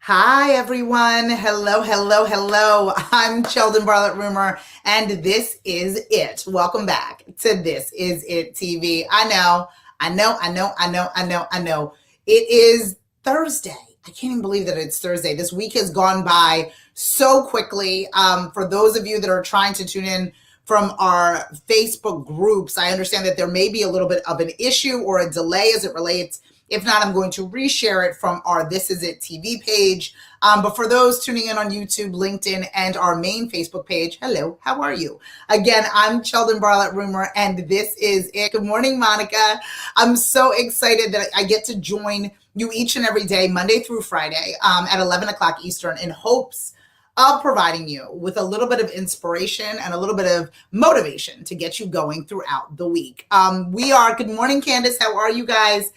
Hi, everyone. Hello, hello, hello. I'm Sheldon Bartlett Rumor, and this is it. Welcome back to This Is It TV. I know. It is Thursday. I can't even believe that it's Thursday. This week has gone by so quickly. For those of you that are trying to tune in from our Facebook groups, I understand that there may be a little bit of an issue or a delay as it relates. If not, I'm going to reshare it from our This Is It TV page. But for those tuning in on YouTube, LinkedIn, and our main Facebook page, hello, how are you? Again, I'm Sheldon Bartlett Rumor, and this is it. Good morning, Monica. I'm so excited that I get to join you each and every day, Monday through Friday, at 11 o'clock Eastern, in hopes of providing you with a little bit of inspiration and a little bit of motivation to get you going throughout the week. Good morning, Candace. How are you guys?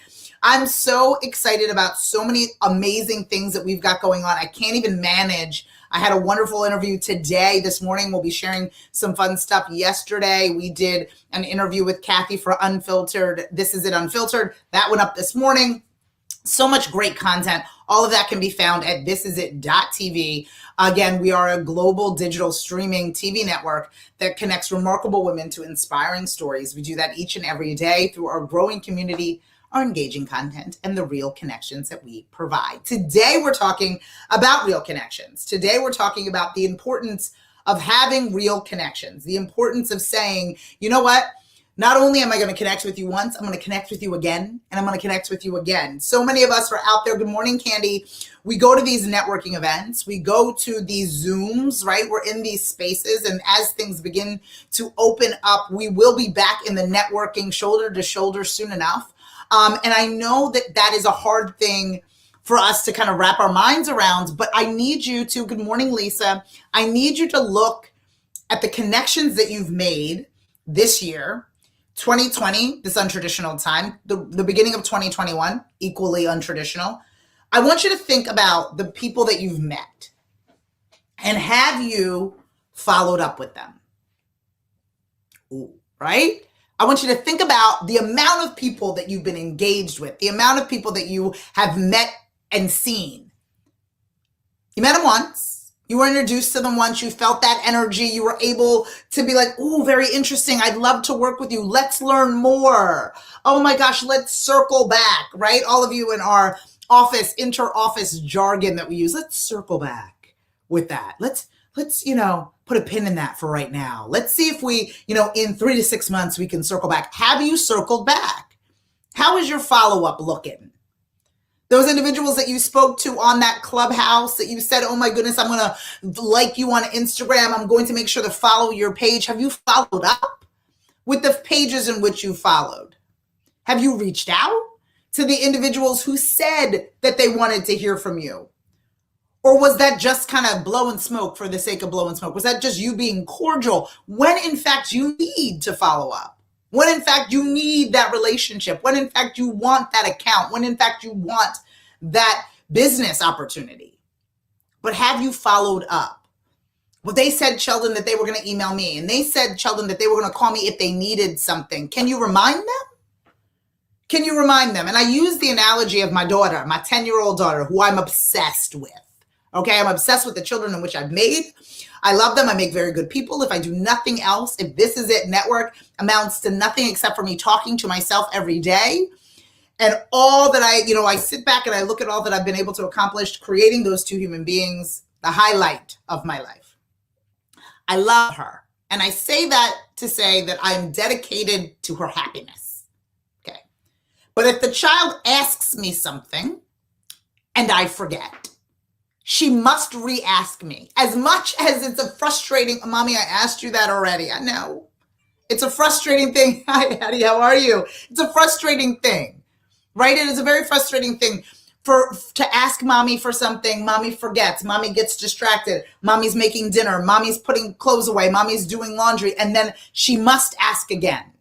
I'm so excited about so many amazing things that we've got going on. I can't even manage. I had a wonderful interview today. This morning, we'll be sharing some fun stuff. Yesterday, we did an interview with Kathy for Unfiltered. This Is It Unfiltered. That went up this morning. So much great content. All of that can be found at thisisit.tv. Again, we are a global digital streaming TV network that connects remarkable women to inspiring stories. We do that each and every day through our growing community, our engaging content, and the real connections that we provide. Today, we're talking about real connections. Today, we're talking about the importance of having real connections, the importance of saying, you know what? Not only am I going to connect with you once, I'm going to connect with you again, and I'm going to connect with you again. So many of us are out there. Good morning, Candy. We go to these networking events. We go to these Zooms, right? We're in these spaces, and as things begin to open up, we will be back in the networking shoulder to shoulder soon enough. And I know that that is a hard thing for us to kind of wrap our minds around, but I need you to, good morning, Lisa. I need you to look at the connections that you've made this year, 2020, this untraditional time, the beginning of 2021, equally untraditional. I want you to think about the people that you've met and have you followed up with them? Ooh, right? I want you to think about the amount of people that you've been engaged with, the amount of people that you have met and seen. You met them once. You were introduced to them once. You felt that energy. You were able to be like, ooh, very interesting. I'd love to work with you. Let's learn more. Oh my gosh, let's circle back, right? All of you in our office, inter-office jargon that we use. Let's circle back with that. Let's put a pin in that for right now. Let's see if we, in 3 to 6 months, we can circle back. Have you circled back? How is your follow-up looking? Those individuals that you spoke to on that Clubhouse that you said, oh my goodness, I'm going to like you on Instagram. I'm going to make sure to follow your page. Have you followed up with the pages in which you followed? Have you reached out to the individuals who said that they wanted to hear from you? Or was that just kind of blowing smoke for the sake of blowing smoke? Was that just you being cordial when in fact you need to follow up? When in fact you need that relationship? When in fact you want that account? When in fact you want that business opportunity? But have you followed up? Well, they said, Sheldon, that they were going to email me. And they said, Sheldon, that they were going to call me if they needed something. Can you remind them? Can you remind them? And I use the analogy of my daughter, my 10-year-old daughter, who I'm obsessed with. Okay, I'm obsessed with the children in which I've made. I love them. I make very good people. If I do nothing else, if This Is It network amounts to nothing except for me talking to myself every day, and all that I sit back and I look at all that I've been able to accomplish, creating those two human beings, the highlight of my life. I love her. And I say that to say that I'm dedicated to her happiness. Okay. But if the child asks me something and I forget, she must re-ask me. As much as it's a frustrating, Mommy, I asked you that already. I know. It's a frustrating thing. Hi, Hattie, how are you? It's a frustrating thing, right? It is a very frustrating thing to ask Mommy for something. Mommy forgets. Mommy gets distracted. Mommy's making dinner. Mommy's putting clothes away. Mommy's doing laundry. And then she must ask again.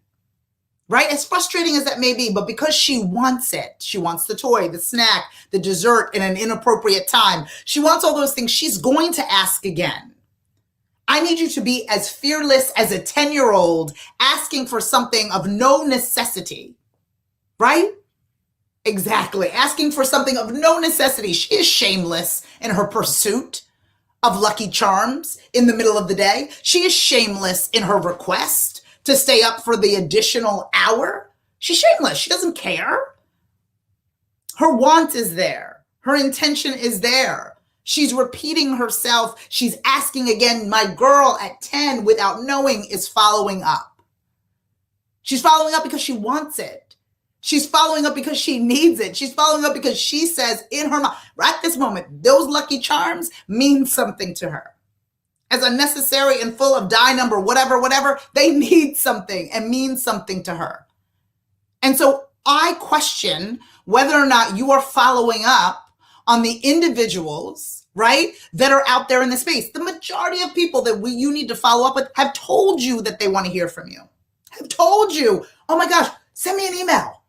Right? As frustrating as that may be, but because she wants it, she wants the toy, the snack, the dessert in an inappropriate time. She wants all those things. She's going to ask again. I need you to be as fearless as a 10-year-old asking for something of no necessity, right? Exactly. Asking for something of no necessity. She is shameless in her pursuit of Lucky Charms in the middle of the day. She is shameless in her request to stay up for the additional hour. She's shameless. She doesn't care. Her want is there. Her intention is there. She's repeating herself. She's asking again. My girl at 10 without knowing is following up. She's following up because she wants it. She's following up because she needs it. She's following up because she says in her mind, right this moment, those Lucky Charms mean something to her. As unnecessary and full of die number, whatever, they need something and mean something to her. And so I question whether or not you are following up on the individuals, right, that are out there in the space. The majority of people that you need to follow up with have told you that they want to hear from you. Have told you, oh my gosh, send me an email.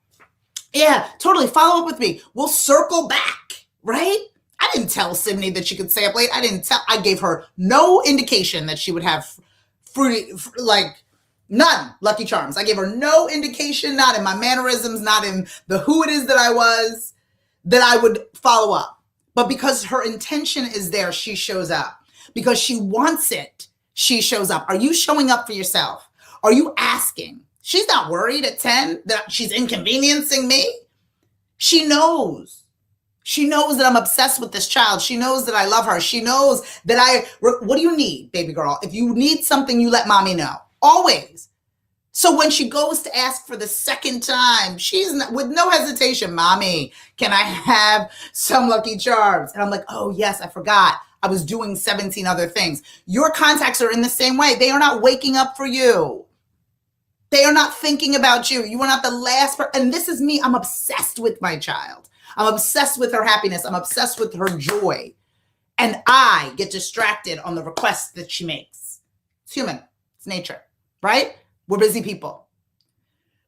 Yeah, totally. Follow up with me. We'll circle back, right? I didn't tell Sydney that she could stay up late. I gave her no indication that she would have none Lucky Charms. I gave her no indication, not in my mannerisms, not in the who it is that I was, that I would follow up. But because her intention is there, she shows up. Because she wants it, she shows up. Are you showing up for yourself? Are you asking? She's not worried at 10 that she's inconveniencing me. She knows. She knows that I'm obsessed with this child. She knows that I love her. She knows that what do you need, baby girl? If you need something, you let mommy know. Always. So when she goes to ask for the second time, she's with no hesitation, mommy, can I have some Lucky Charms? And I'm like, oh yes, I forgot. I was doing 17 other things. Your contacts are in the same way. They are not waking up for you. They are not thinking about you. You are not the last person. And this is me. I'm obsessed with my child. I'm obsessed with her happiness. I'm obsessed with her joy. And I get distracted on the requests that she makes. It's human. It's nature, right? We're busy people.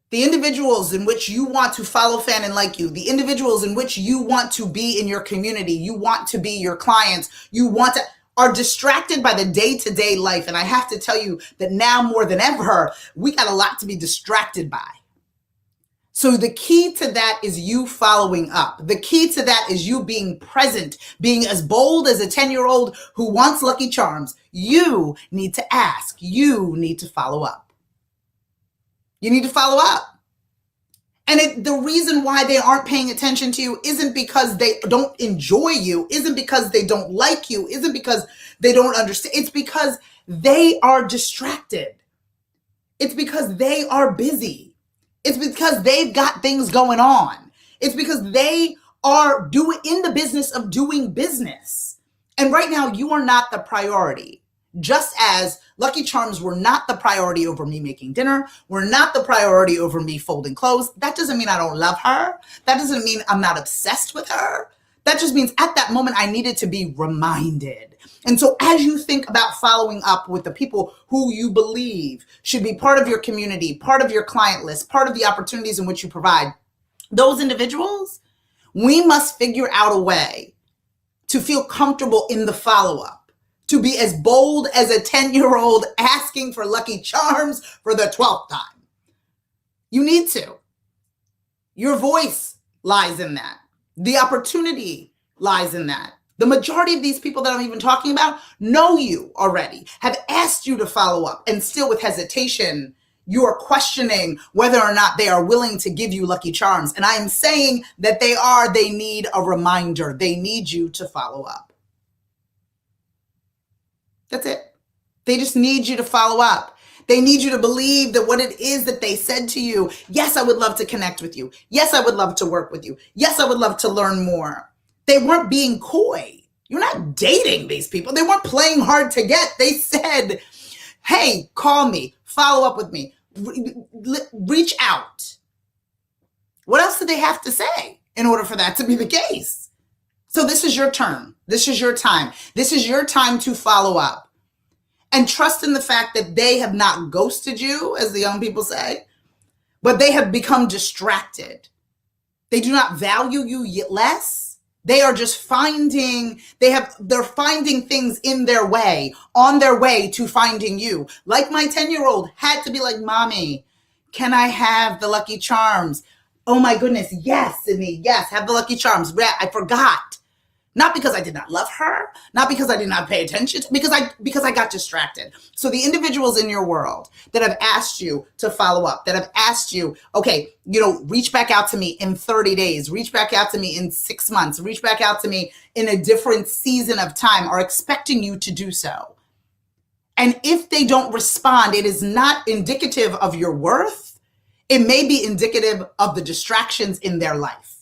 The individuals in which you want to follow, fan, and like you, the individuals in which you want to be in your community, you want to be your clients, are distracted by the day-to-day life. And I have to tell you that now more than ever, we got a lot to be distracted by. So the key to that is you following up. The key to that is you being present, being as bold as a 10-year-old who wants Lucky Charms. You need to ask. You need to follow up. You need to follow up. And the reason why they aren't paying attention to you isn't because they don't enjoy you, isn't because they don't like you, isn't because they don't understand. It's because they are distracted. It's because they are busy. It's because they've got things going on. It's because they are in the business of doing business. And right now, you are not the priority. Just as Lucky Charms were not the priority over me making dinner, were not the priority over me folding clothes. That doesn't mean I don't love her. That doesn't mean I'm not obsessed with her. That just means at that moment I needed to be reminded. And so as you think about following up with the people who you believe should be part of your community, part of your client list, part of the opportunities in which you provide, those individuals, we must figure out a way to feel comfortable in the follow-up. To be as bold as a 10-year-old asking for Lucky Charms for the 12th time. You need to. Your voice lies in that. The opportunity lies in that. The majority of these people that I'm even talking about know you already, have asked you to follow up, and still with hesitation, you are questioning whether or not they are willing to give you Lucky Charms. And I am saying that they need a reminder. They need you to follow up. That's it. They just need you to follow up. They need you to believe that what it is that they said to you, yes, I would love to connect with you. Yes, I would love to work with you. Yes, I would love to learn more. They weren't being coy. You're not dating these people. They weren't playing hard to get. They said, hey, call me, follow up with me, reach out. What else did they have to say in order for that to be the case? So this is your turn. This is your time. This is your time to follow up. And trust in the fact that they have not ghosted you, as the young people say, but they have become distracted. They do not value you yet less. They are just they're finding things in their way, on their way to finding you. Like my 10-year-old had to be like, mommy, can I have the Lucky Charms? Oh my goodness, yes, Sydney, yes, have the Lucky Charms. I forgot. Not because I did not love her, not because I did not pay attention, because I got distracted. So the individuals in your world that have asked you to follow up, that have asked you, okay, reach back out to me in 30 days, reach back out to me in 6 months, reach back out to me in a different season of time, are expecting you to do so. And if they don't respond, it is not indicative of your worth. It may be indicative of the distractions in their life.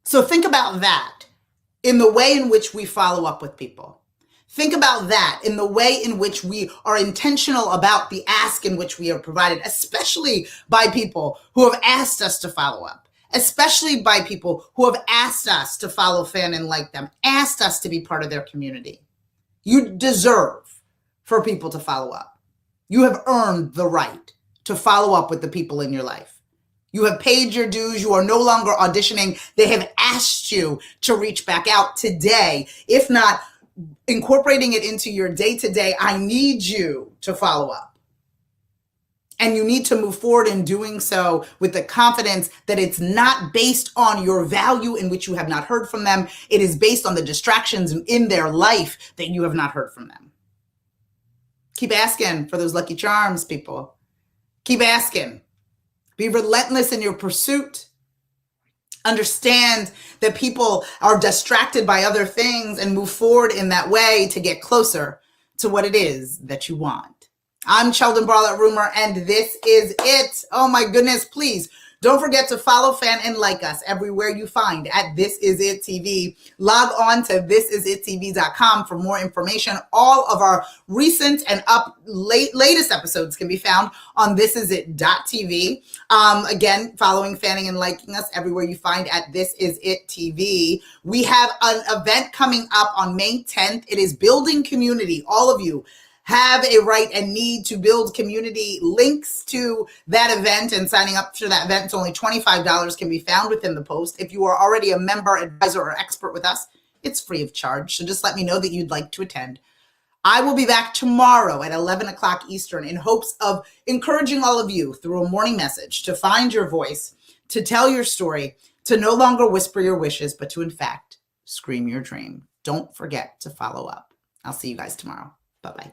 So think about that in the way in which we follow up with people. Think about that in the way in which we are intentional about the ask in which we are provided, especially by people who have asked us to follow up, especially by people who have asked us to follow, fan, and like them, asked us to be part of their community. You deserve for people to follow up. You have earned the right to follow up with the people in your life. You have paid your dues. You are no longer auditioning. They have asked you to reach back out today. If not, incorporating it into your day-to-day, I need you to follow up. And you need to move forward in doing so with the confidence that it's not based on your value in which you have not heard from them. It is based on the distractions in their life that you have not heard from them. Keep asking for those Lucky Charms, people. Keep asking. Be relentless in your pursuit. Understand that people are distracted by other things and move forward in that way to get closer to what it is that you want. I'm Sheldon Barlett Rumor, and this is it. Oh my goodness, please don't forget to follow, fan, and like us everywhere you find at This Is It TV. Log on to thisisItTV.com for more information. All of our recent and latest episodes can be found on thisisit.tv. Again, following, fanning, and liking us everywhere you find at This Is It TV. We have an event coming up on May 10th. It is Building Community. All of you have a right and need to build community. Links to that event and signing up for that event, it's only $25, can be found within the post. If you are already a member, advisor, or expert with us, it's free of charge. So just let me know that you'd like to attend. I will be back tomorrow at 11 o'clock Eastern in hopes of encouraging all of you through a morning message to find your voice, to tell your story, to no longer whisper your wishes, but to, in fact, scream your dream. Don't forget to follow up. I'll see you guys tomorrow. Bye-bye.